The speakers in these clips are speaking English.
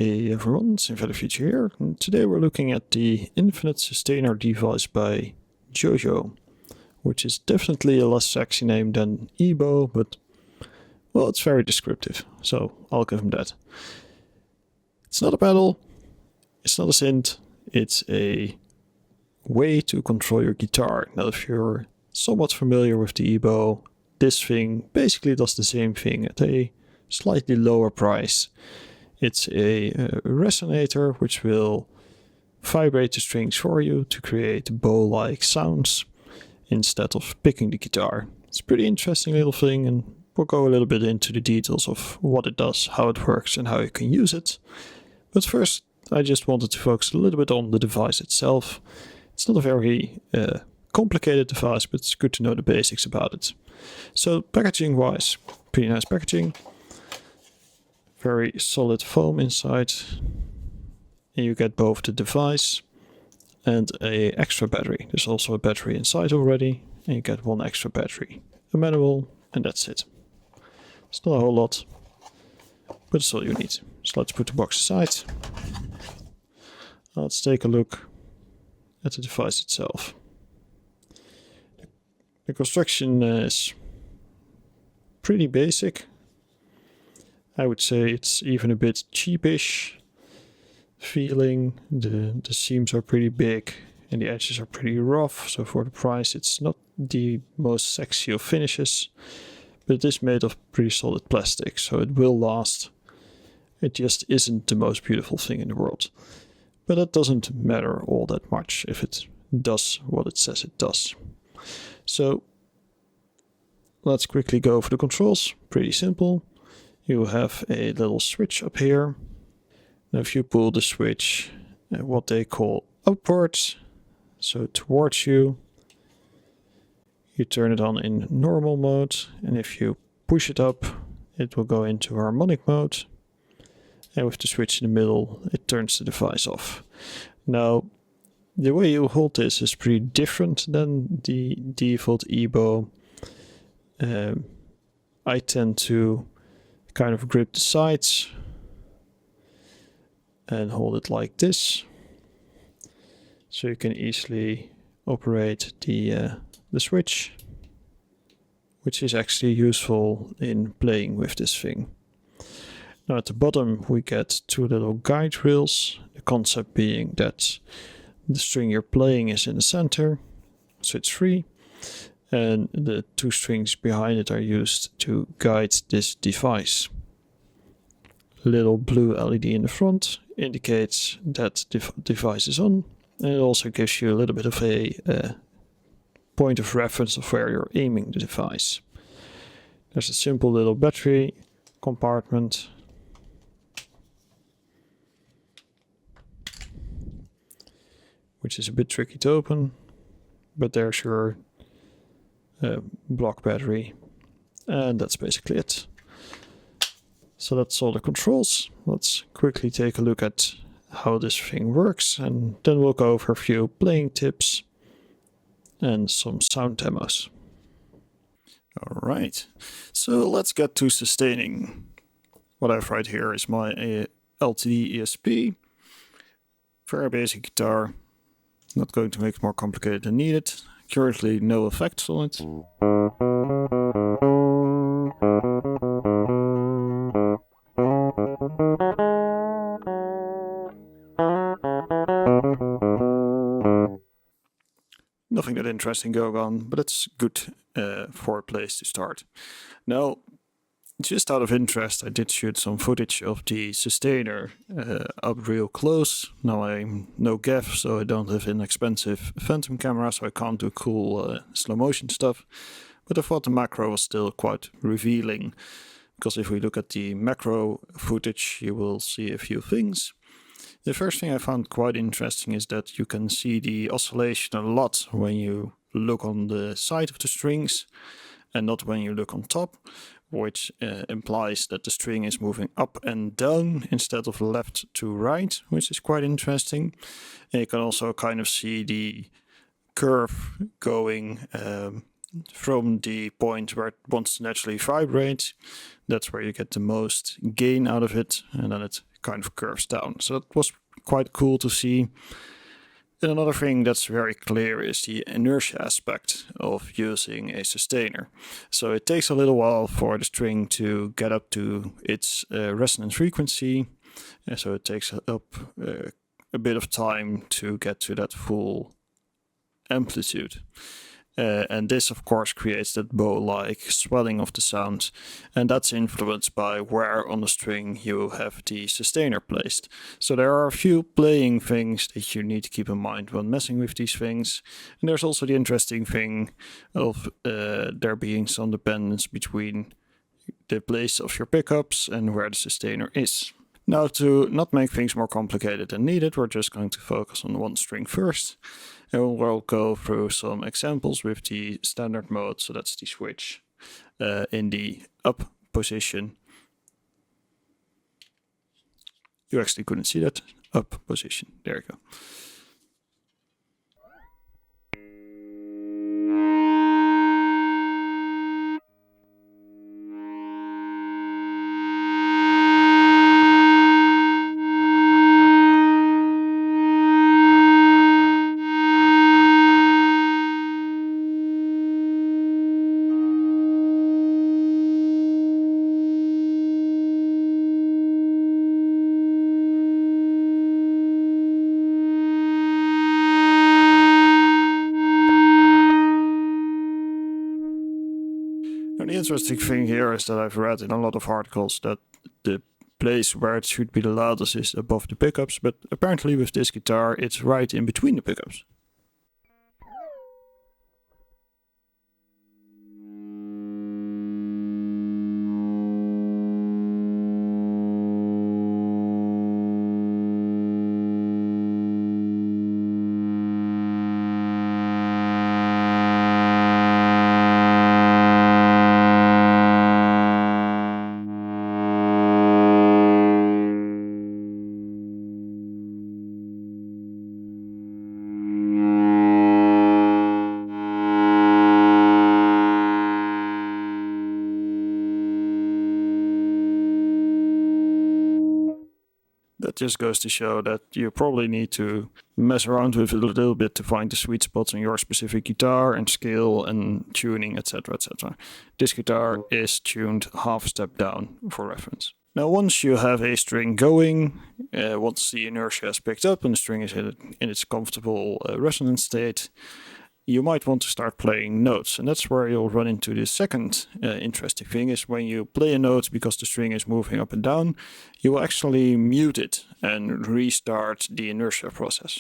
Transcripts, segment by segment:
Hey everyone, it's Invalid Future here, and today we're looking at the Infinite Sustainer device by Joyo, which is definitely a less sexy name than Ebow, but well, it's very descriptive, so I'll give him that. It's not a pedal, it's not a synth, it's a way to control your guitar. Now if you're somewhat familiar with the Ebow, this thing basically does the same thing at a slightly lower price. It's a resonator which will vibrate the strings for you to create bow-like sounds instead of picking the guitar. It's a pretty interesting little thing, and we'll go a little bit into the details of what it does, how it works, and how you can use it. But first, I just wanted to focus a little bit on the device itself. It's not a very complicated device, but it's good to know the basics about it. So packaging-wise, pretty nice packaging. Very solid foam inside, and you get both the device and a extra battery. There's also a battery inside already, and you get one extra battery, a manual, and that's it. It's not a whole lot, but it's all you need. So let's put the box aside. Let's take a look at the device itself. The construction is pretty basic. I would say it's even a bit cheapish feeling. The seams are pretty big and the edges are pretty rough, so for the price it's not the most sexy of finishes, but it is made of pretty solid plastic, so it will last. It just isn't the most beautiful thing in the world, but that doesn't matter all that much if it does what it says it does. So let's quickly go over the controls. Pretty simple. You have a little switch up here. Now if you pull the switch what they call upwards, so towards you, you turn it on in normal mode, and if you push it up it will go into harmonic mode, and with the switch in the middle it turns the device off. Now the way you hold this is pretty different than the default Ebow. I tend to kind of grip the sides and hold it like this, so you can easily operate the switch, which is actually useful in playing with this thing. Now at the bottom we get two little guide rails, the concept being that the string you're playing is in the center, so it's free, and the two strings behind it are used to guide this device. Little blue LED in the front indicates that the device is on, and it also gives you a little bit of a point of reference of where you're aiming the device. There's a simple little battery compartment, which is a bit tricky to open, but there's your block battery, and that's basically it. So that's all the controls. Let's quickly take a look at how this thing works, and then we'll go over a few playing tips and some sound demos. Alright, so let's get to sustaining. What I have right here is my LTD ESP. Very basic guitar. Not going to make it more complicated than needed. Currently no effects on it. Nothing that interesting going on, but it's good for a place to start. Now, just out of interest, I did shoot some footage of the sustainer up real close. Now I'm no gaff, so I don't have an expensive Phantom camera, so I can't do cool slow motion stuff. But I thought the macro was still quite revealing, because if we look at the macro footage, you will see a few things. The first thing I found quite interesting is that you can see the oscillation a lot when you look on the side of the strings and not when you look on top, which implies that the string is moving up and down instead of left to right, which is quite interesting. And you can also kind of see the curve going from the point where it wants to naturally vibrate. That's where you get the most gain out of it, and then it kind of curves down. So that was quite cool to see. And another thing that's very clear is the inertia aspect of using a sustainer. So it takes a little while for the string to get up to its resonance frequency. And so it takes up a bit of time to get to that full amplitude. And this, of course, creates that bow-like swelling of the sound, and that's influenced by where on the string you have the sustainer placed. So there are a few playing things that you need to keep in mind when messing with these things. And there's also the interesting thing of there being some dependence between the place of your pickups and where the sustainer is. Now, to not make things more complicated than needed, we're just going to focus on one string first. And we'll go through some examples with the standard mode, so that's the switch in the up position. You actually couldn't see that. Up position. There you go. The interesting thing here is that I've read in a lot of articles that the place where it should be the loudest is above the pickups, but apparently with this guitar it's right in between the pickups. That just goes to show that you probably need to mess around with it a little bit to find the sweet spots on your specific guitar and scale and tuning, etc, etc. This guitar is tuned half a step down for reference. Now once you have a string going, once the inertia is picked up and the string is in its comfortable resonance state, you might want to start playing notes, and that's where you'll run into the second interesting thing is when you play a note because the string is moving up and down, you will actually mute it and restart the inertia process.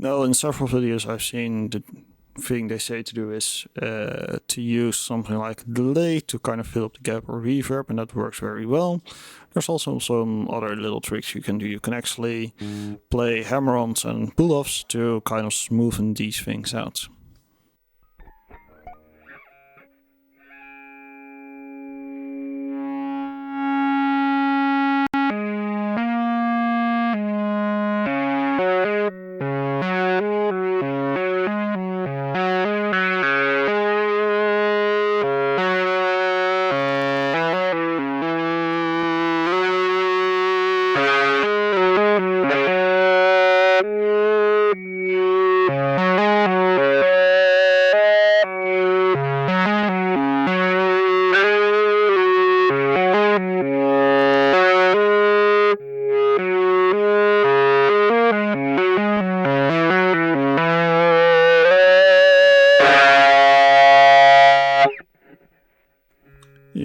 Now, in several videos I've seen the thing they say to do is to use something like delay to kind of fill up the gap or reverb, and that works very well. There's also some other little tricks you can do. You can actually play hammer-ons and pull-offs to kind of smoothen these things out.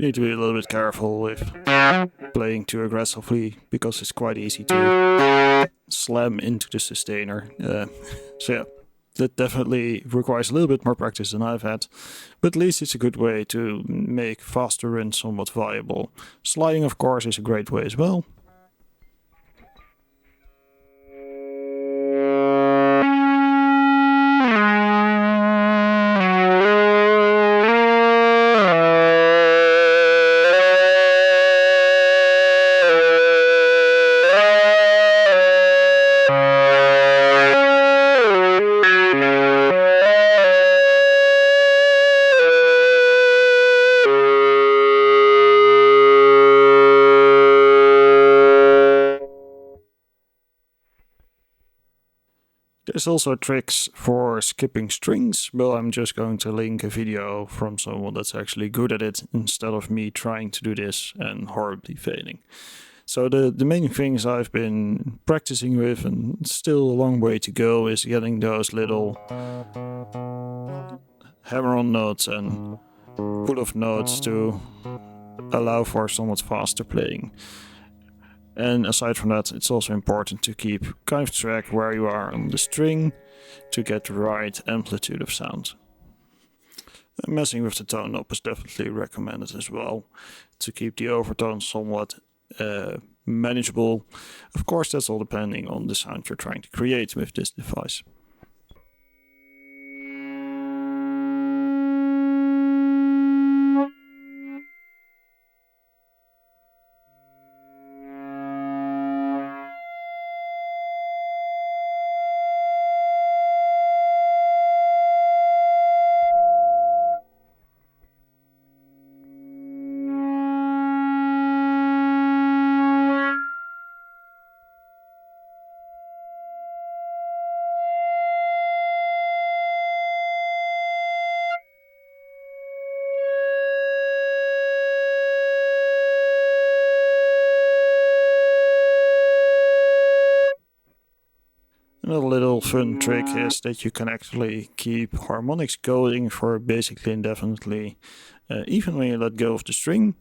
need to be a little bit careful with playing too aggressively, because it's quite easy to slam into the sustainer. So yeah, that definitely requires a little bit more practice than I've had, but at least it's a good way to make faster runs somewhat viable. Sliding, of course, is a great way as well. There's also tricks for skipping strings, but I'm just going to link a video from someone that's actually good at it, instead of me trying to do this and horribly failing. So the main things I've been practicing with, and still a long way to go, is getting those little hammer-on notes and pull-off notes to allow for somewhat faster playing. And aside from that, it's also important to keep kind of track where you are on the string to get the right amplitude of sound. And messing with the tone knob is definitely recommended as well, to keep the overtones somewhat manageable. Of course, that's all depending on the sound you're trying to create with this device. Another little fun trick is that you can actually keep harmonics going for basically indefinitely, even when you let go of the string.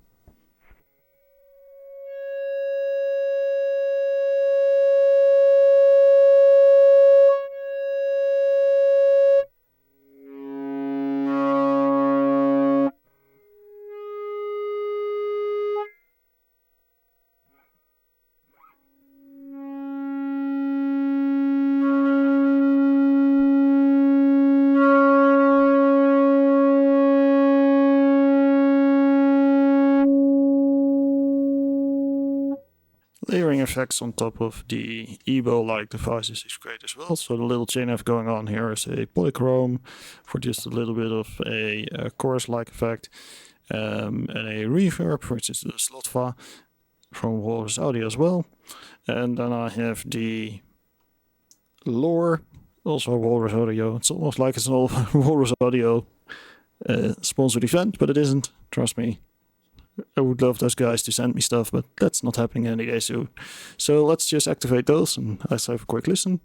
Layering effects on top of the Ebow-like devices is great as well. So the little chain I've going on here is a polychrome for just a little bit of a chorus-like effect, and a reverb, which is the slotva from Walrus Audio as well. And then I have the lore, also Walrus Audio. It's almost like it's an old Walrus Audio sponsored event, but it isn't, trust me. I would love those guys to send me stuff, but that's not happening any day soon. So let's just activate those and let's have a quick listen.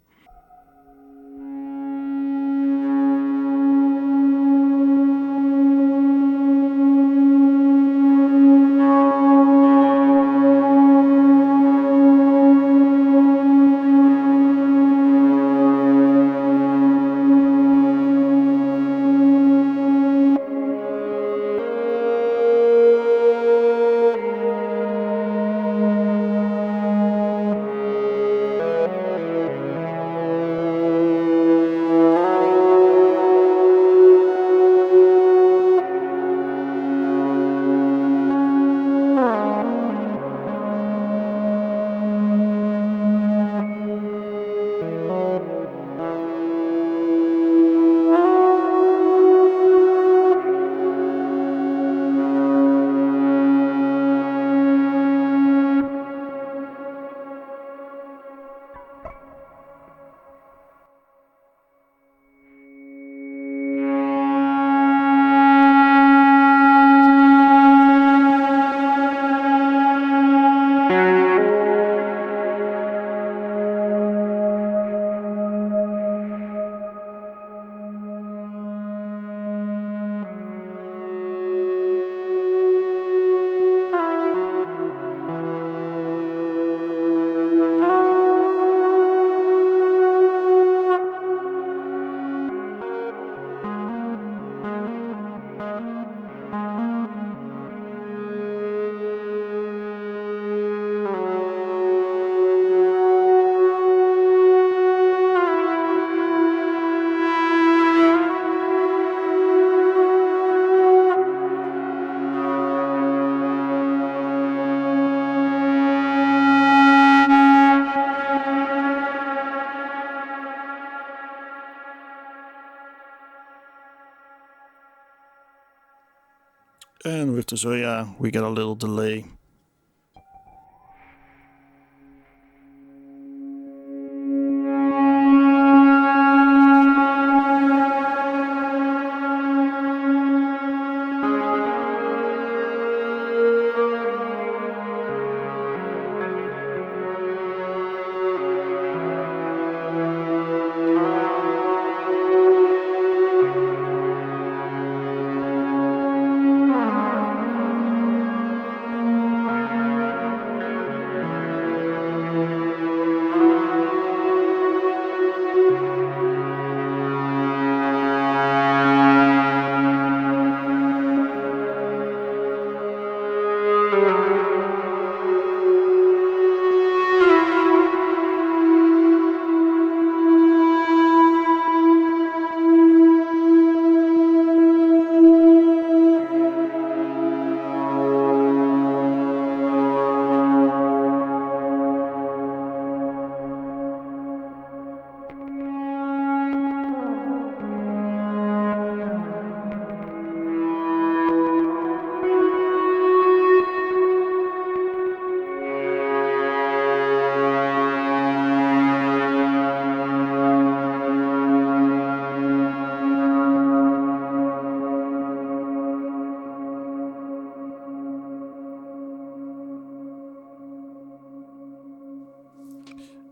And with the Joyo we get a little delay.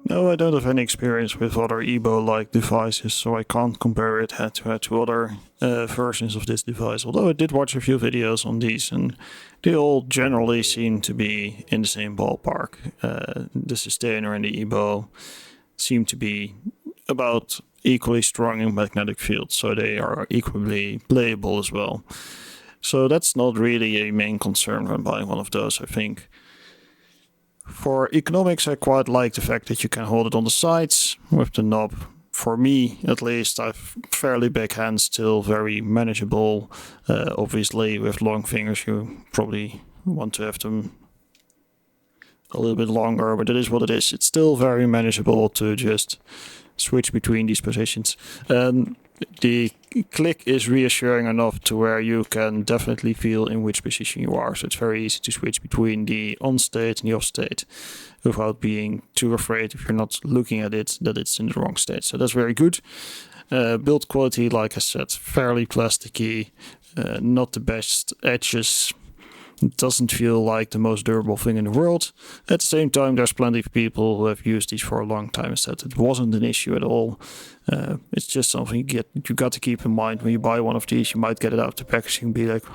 No, I don't have any experience with other Ebow-like devices, so I can't compare it head-to-head to other versions of this device. Although I did watch a few videos on these, and they all generally seem to be in the same ballpark. The Sustainer and the Ebow seem to be about equally strong in magnetic fields, so they are equally playable as well. So that's not really a main concern when buying one of those, I think. For economics, I quite like the fact that you can hold it on the sides with the knob. For me, at least, I've fairly big hands, still very manageable. Obviously, with long fingers, you probably want to have them a little bit longer, but it is what it is. It's still very manageable to just switch between these positions. The click is reassuring enough to where you can definitely feel in which position you are. So it's very easy to switch between the on state and the off state without being too afraid, if you're not looking at it, that it's in the wrong state. So that's very good. Build quality, like I said, fairly plasticky, not the best edges. It doesn't feel like the most durable thing in the world. At the same time, there's plenty of people who have used these for a long time and said it wasn't an issue at all. It's just something you got to keep in mind when you buy one of these. You might get it out of the packaging and be like,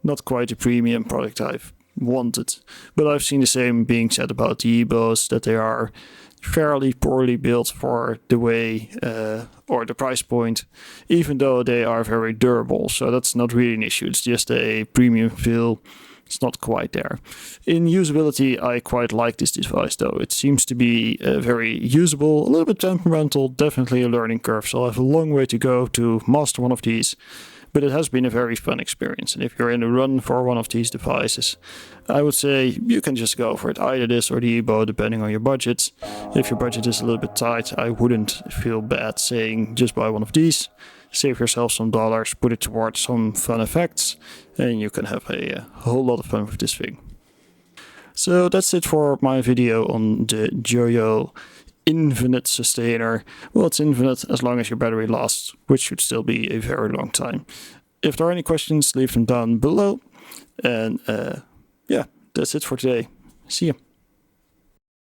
not quite the premium product I've wanted. But I've seen the same being said about the Ebows, that they are fairly poorly built for the way or the price point, even though they are very durable. So that's not really an issue. It's just a premium feel. It's not quite there. In usability, I quite like this device though. It seems to be very usable, a little bit temperamental, definitely a learning curve. So I have a long way to go to master one of these. But it has been a very fun experience. And if you're in a run for one of these devices, I would say you can just go for it. Either this or the Ebow, depending on your budget. If your budget is a little bit tight, I wouldn't feel bad saying just buy one of these. Save yourself some dollars, put it towards some fun effects, and you can have a whole lot of fun with this thing. So that's it for my video on the Joyo Infinite Sustainer. Well, it's infinite as long as your battery lasts, which should still be a very long time. If there are any questions, leave them down below. And yeah, that's it for today. See ya.